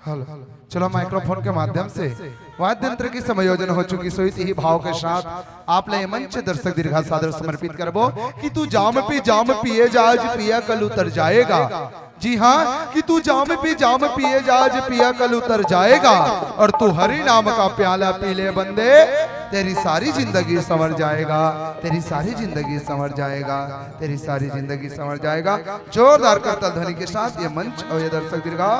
Hello, चलो microphone के माध्यम से वाद्य यंत्र की समायोजन हो चुकी सोई ही भाव के साथ आप ले मंच दर्शक दीर्घा सादर समर्पित करबो कि तू जाम पिए जा आज पिया कल उतर जाएगा। जी हाँ, कि तू जाम पिए जा आज पिया कल उतर जाएगा, और तू हरि नाम का प्याला पी ले बंदे, तेरी सारी जिंदगी संवर जाएगा, तेरी सारी जिंदगी संवर जाएगा, तेरी सारी जिंदगी संवर जाएगा। जोरदार करतल ध्वनि के साथ ये मंच और ये दर्शक दीर्घा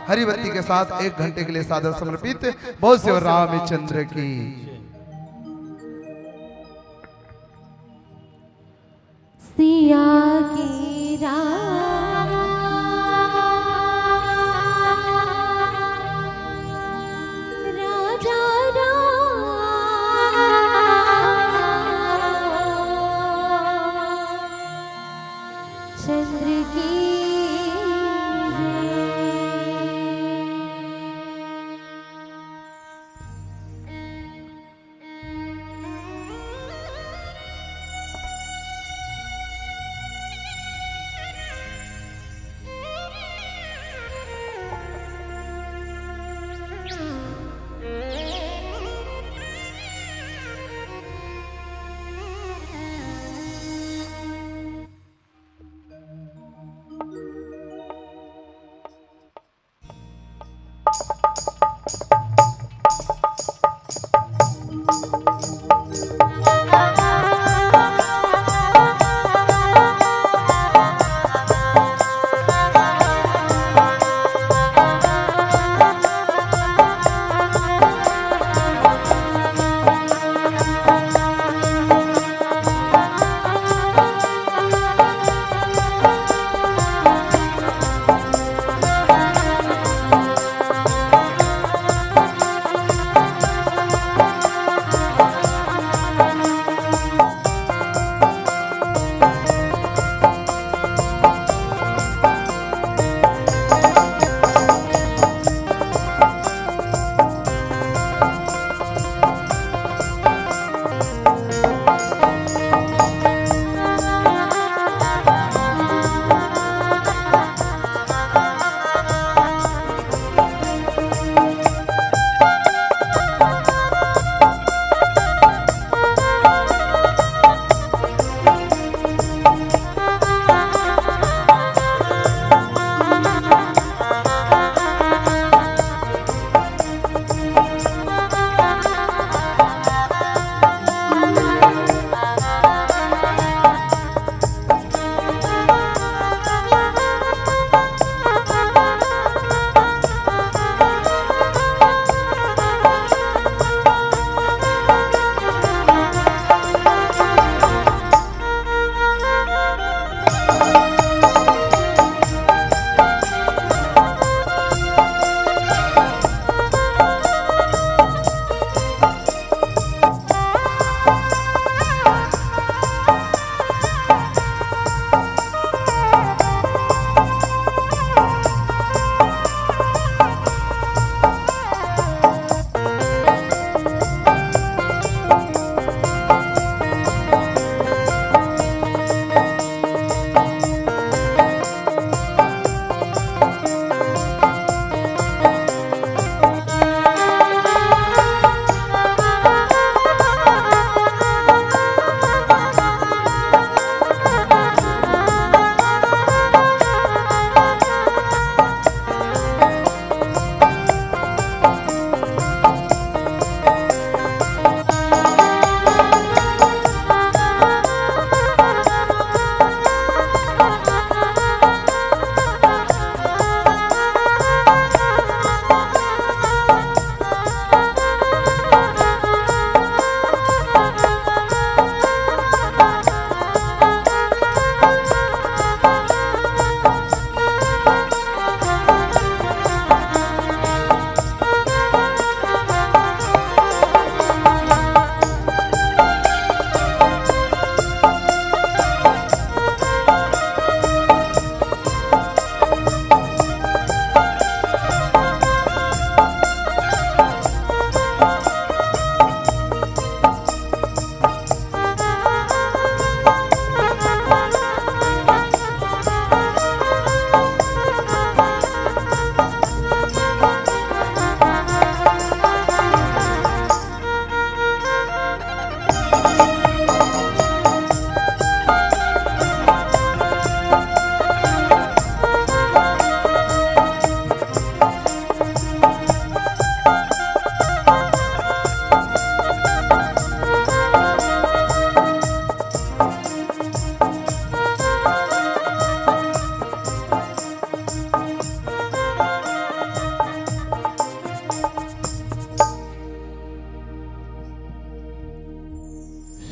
हरिबत्ती के साथ 1 घंटे के लिए सादर समर्पित। बहुत से रामचंद्र की सिया की राम राजा चंद्र की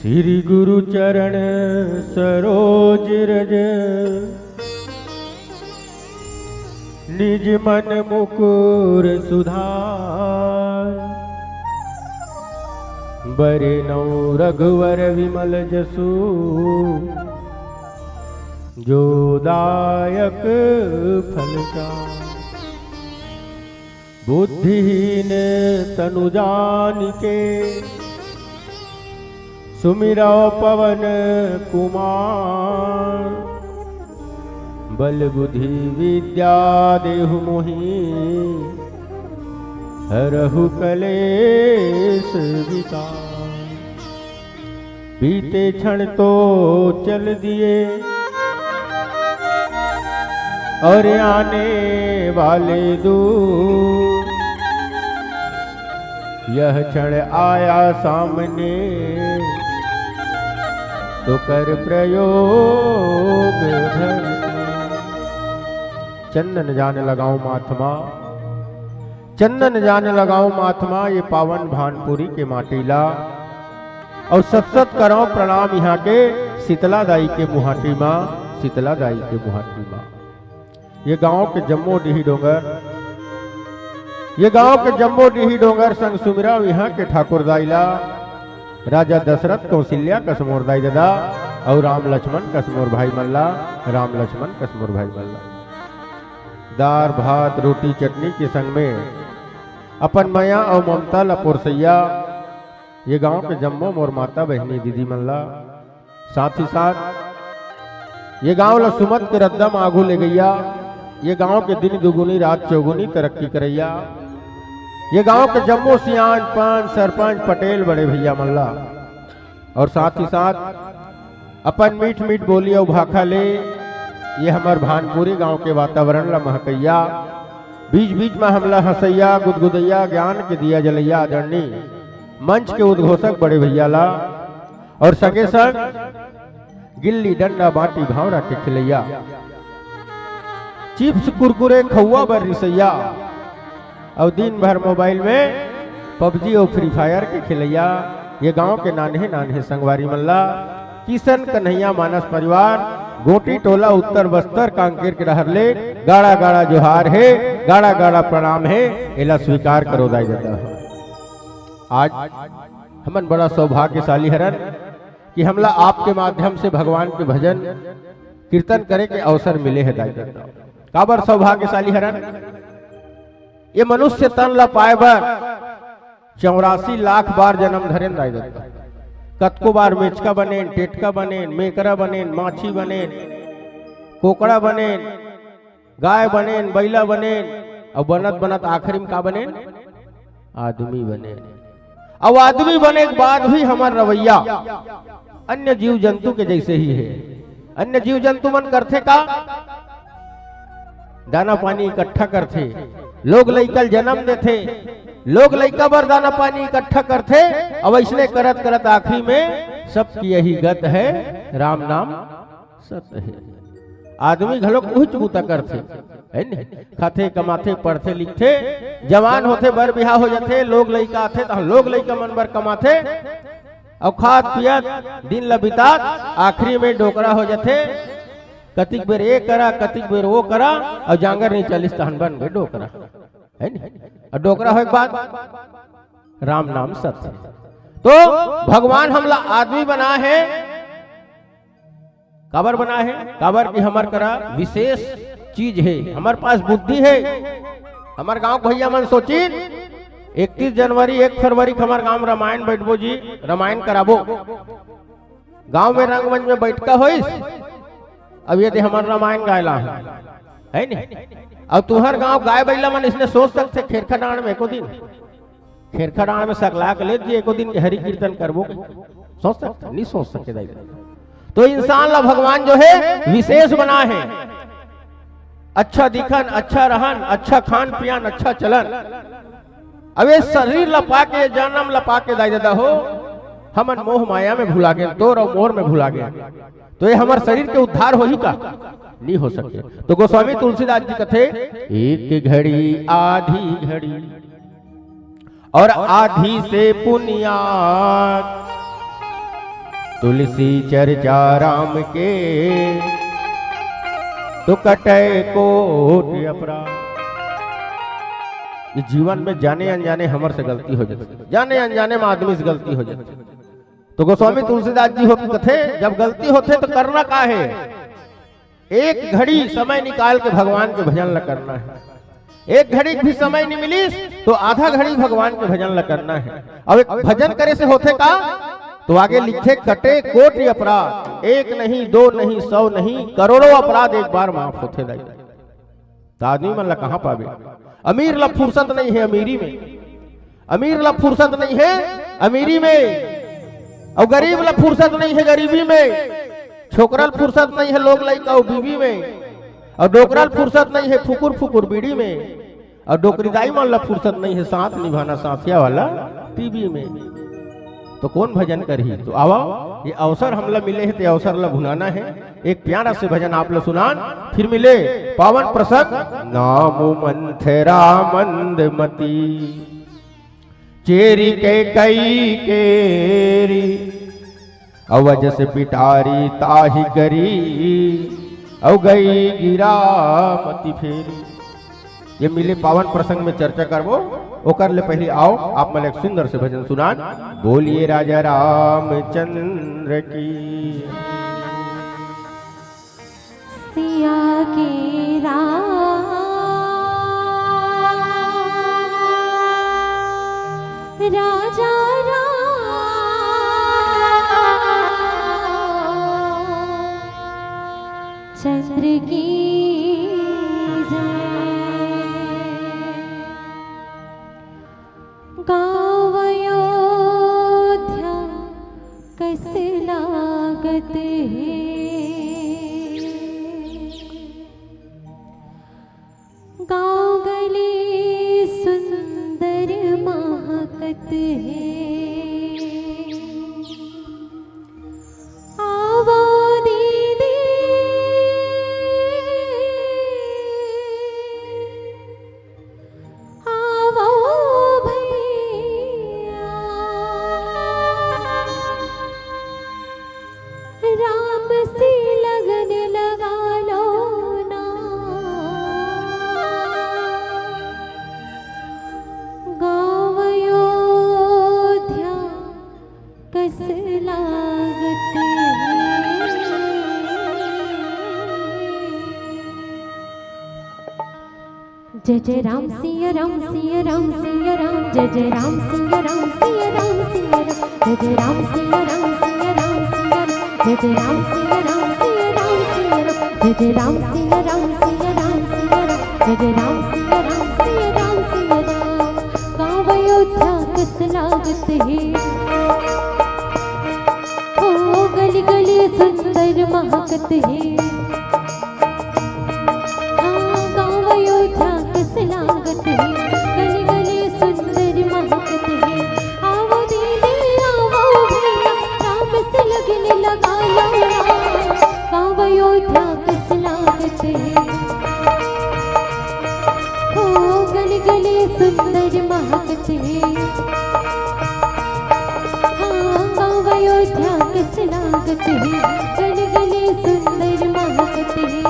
श्री गुरु चरण सरोज रज निज मन मुकुर सुधार बरनौ रघुवर विमल जसु जो दायक फलचार बुद्धिहीन तनु जानिके सुमिरौ पवन कुमार बल बुद्धि विद्या देहु मोहि हरहु कलेश विकार बीते क्षण तो चल दिए और आने वाले दूर यह क्षण आया सामने तो कर प्रयोग धर चंदन जाने लगाऊं माथमा चंदन जाने लगाऊं माथमा ये पावन भानपुरी के माटीला और सत सत करो प्रणाम यहाँ के शीतला दाई के मुहाटी माँ शीतला दाई के मुहाटी माँ। ये गांव के जम्मो डीही डोंगर ये गांव के जम्मो डीही डोंगर संग सुमिरा यहाँ के ठाकुर दाइला राजा दशरथ कौशल्या कसमोर दाई दादा और राम लक्ष्मण कसमोर भाई मल्ला राम लक्ष्मण कसमोर भाई मल्ला दार भात रोटी चटनी के संग में अपन मया और ममता लपोरसैया ये गांव के जम्मो मोर माता बहनी दीदी मल्ला साथ ही साथ ये गांव ला सुमत के रद्दम आगू ले गैया ये गांव के दिन दुगुनी रात चौगुनी तरक्की करैया ये गांव के जम्मो सियान पान सरपंच पटेल बड़े भैया मल्ला और साथ ही साथ अपन मीठ मीठ बोली और भाखा ले ये हमार भानपुरी गांव के वातावरण ला महकैया बीच बीच में हमला हंसैया गुदगुदैया ज्ञान के दिया जलैया आदरणी मंच के उद्घोषक बड़े भैया ला और संगे संग गिल्ली डंडा बाटी भावरा के खिलैया चिप्स कुरकुरे खौआ बर रिसैया और दिन भर मोबाइल में पबजी और फ्री फायर के खिलैया ये गांव के नान्हे नान्हे संगवारी मल्ला किशन कन्हैया मानस परिवार गोटी टोला उत्तर बस्तर कांकेर के रहरले गाड़ा गाड़ा जोहार है गाड़ा गाड़ा प्रणाम है एला स्वीकार करो दाई जाता है। आज हमन बड़ा सौभाग्यशाली हरन कि हमला आपके माध्यम से भगवान के भजन कीर्तन करे के अवसर मिले है दाई जाता काबर सौभाग्यशाली हरन ये मनुष्य तन ला पाए बर 84 लाख बार जन्म धरेन दाई जाता कतको बार मेचका बने टेटका बने मेकरा बने माछी बने कोकड़ा बने गाय बने बैला बने और बनत बनत आखिरी में का बने आदमी बने। अब आदमी बने के बाद भी हमार रवैया अन्य जीव जंतु के जैसे ही है। अन्य जीव जंतु मन करते का दाना पानी इकट्ठा करते लोग लइकल जन्म देते लोग लइका बर दाना पानी इकट्ठा करते अब इसने करत करत आखिरी में सबकी यही गत है राम नाम सत्य है। आदमी घलोक उच्च बूता करते है न खाते कमाते पढ़ते लिखते जवान होते बर बिहार हो जाते लोग लइका आते तो लोग लइका मन बर कमाते और खात पियत दिन ला बितात आखिरी में डोकरा हो जाते कतिक बेर ये करा कतिक बेर वो करा और जांगर नहीं चलिस तहन बन गए डोकरा है न और डोकरा हो एक बात राम नाम सत्य। तो भगवान हमला आदमी बना है काबर बना है काबर की हमार करा विशेष चीज है हमारे पास बुद्धि है। हमारे गांव भैया मन सोची 31 जनवरी 1 फरवरी हमारे गांव रामायण बैठबो जी रामायण कराबो गांव में रंगमंच में बैठका होइस अब यदि हमार रामायण गायला है नहीं अब तुम्हार गांव गाय बैला मन इसने सोच सकते खेरखा डांड में एको दिन खेरखा डांड में सकला के ले जी एको दिन हरि कीर्तन करबो सोच सकते नहीं सोच सके दाई। तो इंसान ला भगवान जो है विशेष बना है अच्छा दिखन अच्छा रहन अच्छा खान पियान अच्छा चलन। अब ये शरीर लपा के जन्म लपा के दाई दादा हो हमन मोह माया में भुला गए तोर और मोर में भुला गए तो ये हमारे शरीर के उद्धार हो ही का नहीं हो सके। तो गोस्वामी तुलसीदास जी कथे एक घड़ी आधी घड़ी और आधी से पुनियाद तुलसी चर्चा राम के तो कटे कोट अपराध। ये जीवन में जाने अनजाने हमर से गलती हो जाती, जाने अनजाने में आदमी से गलती हो जाती। तो गोस्वामी तुलसीदास जी होते कथे जब गलती होते तो करना का है, एक घड़ी समय निकाल के भगवान के भजन ल करना है। एक घड़ी भी समय नहीं मिली तो आधा घड़ी भगवान के भजन ल करना है। अब एक भजन करे से होते का, तो आगे लिखे कटे कोटि अपराध, एक नहीं दो नहीं 100 नहीं करोड़ों अपराध एक बार माफ होते दाई। तो आदमी मन ला कहां पावे। अमीर ला फुर्सत नहीं है अमीरी में, अमीर ला फुर्सत नहीं है अमीरी में, और गरीब ला फुर्सत नहीं है गरीबी में, छोकरल फुर्सत नहीं है लोग लइका और बीवी में, और डोकरल फुर्सत नहीं है फुकुर फुकुर बीड़ी में, और डोकरीदाई मन ला फुर्सत नहीं है साथ निभाना साथिया वाला टीवी में। तो कौन भजन करही। तो आवा ये अवसर हमला मिले है, तो अवसर ला भुनाना है। एक प्यारा से भजन आप ला सुनान, फिर मिले पावन प्रसंग। नाम मंथरा मंदमती चेरी के कई केरी, अवज से पिटारी ताही करी, औ गई गिरा मती फेरी। ये मिले पावन प्रसंग में चर्चा करबो, ओकर ले पहले आओ आप मन एक सुंदर से भजन सुनान। बोलिए राजा रामचंद्र की। सिया के राजा चंद्र की गाँव अयोध्या कैसे लागत है, गाँव गली सुंदर महकत है, आवो दीदी आवो राम से लगन लगा लो ना, गाँव अयोध्या कस लागत है। जय जय राम सिया राम सिया राम सिया राम, जय जय राम सिया राम सिया राम सिया राम, जय जय राम सिया राम सिया राम सिया राम, जय जय राम सिया राम सिया राम सिया राम, जय जय राम सिया राम सिया राम सिया राम, जय जय राम सिया राम सिया राम सिया राम। गाँव अयोध्या कस लागत है, ओ गली गली सुंदर महकत है, हाँ गाँव अयोध्या कस लागत है, गली गली सुंदर महकत है। आवो दीदी आवो भैया राम से लगन लगा लो ना, गाँव अयोध्या कस लागत है, ओ गली गली सुंदर महकत है, हाँ गाँव अयोध्या कस लागत है, गली गली सुंदर महकत है।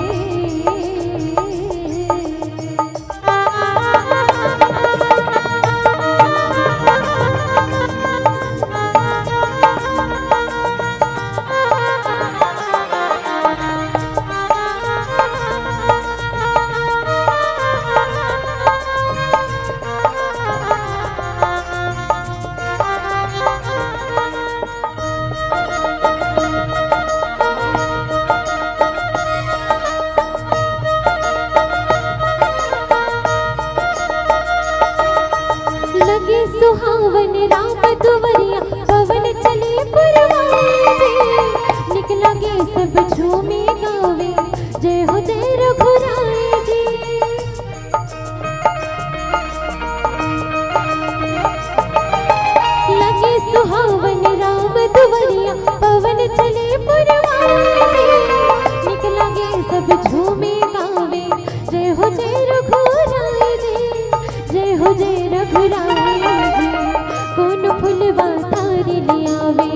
लगे सुहावन राम दुवरिया पवन चले पुरवाए, निकला गे सब झूमे गावे जय हो जय रघुराय जी। लगे सुहावन राम दुवरिया पवन चले पुरवाए, निकला गे सब झूमे गावे जय हो जय रघुराय जी, जय हो जय रघुराय जी। कौन फुलवा तार लियावे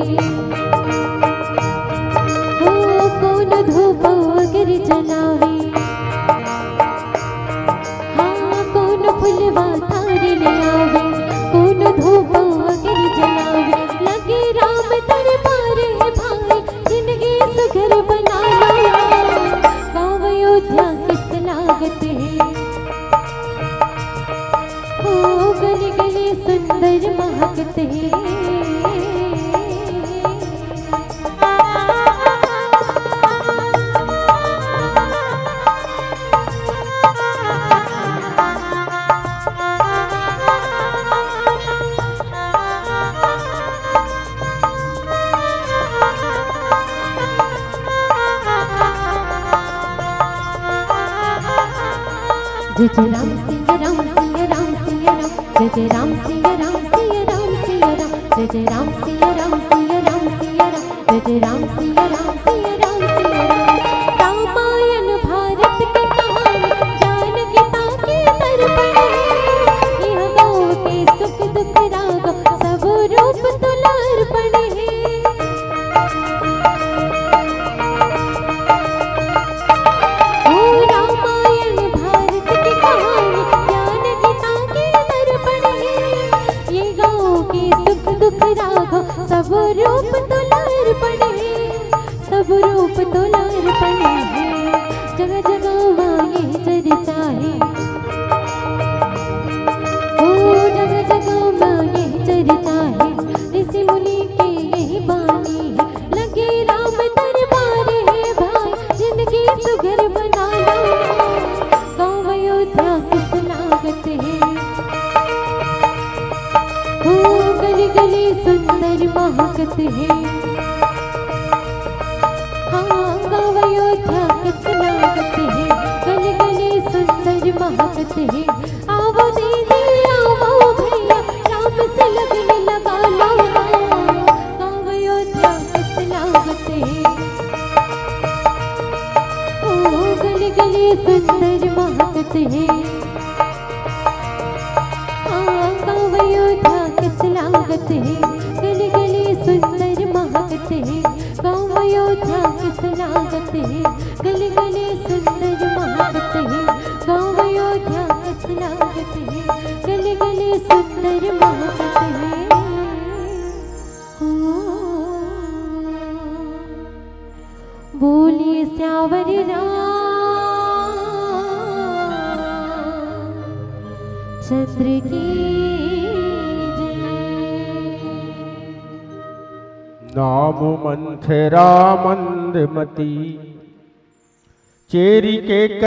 लागत है। ओ गली गली सुंदर महकत है। जय जय राम सिया राम सिया राम सिया राम, जय जय राम सिया राम सिया राम सिया राम, जय जय राम सिया राम सिया राम सिया राम, जय जय राम सिया राम सिया राम सिया राम। रामायण भारत की कहानी जानकी ताके दर्पण है। यह गाँव के सुख दुख राग सब रूप तुलार्पण है। सब रूप तुलार्पण है, सब रूप तुलार्पण है। जगह जगह मांगे चर्चा है। ओ जगह जगह मांगे चर्चा है। ऋषि मुनि के यही बानी है। लगे राम दरबार है भाई, जिंदगी सुघर बना लो। गाँव अयोध्या किस लागत है। ओ गली गली सुंदर महकत है। हाँ गाँव अयोध्या किस लागत है। गली गली सुंदर महकत है। आओ दीदी आओ भैया, राम से लगने लगा लो। गाँव अयोध्या किस लागत है। ओ गली गली सुंदर महकत है। गाँव अयोध्या किस लागत है। गली गली सुंदर महकत है। गाँव अयोध्या किस लागत है। गली गली सुंदर महकत है। गाँव अयोध्या किस लागत है। गली गली सुंदर महकत है। बोलिए श्यावर चंद्र की नाम मंथरा मंदमती चेरी के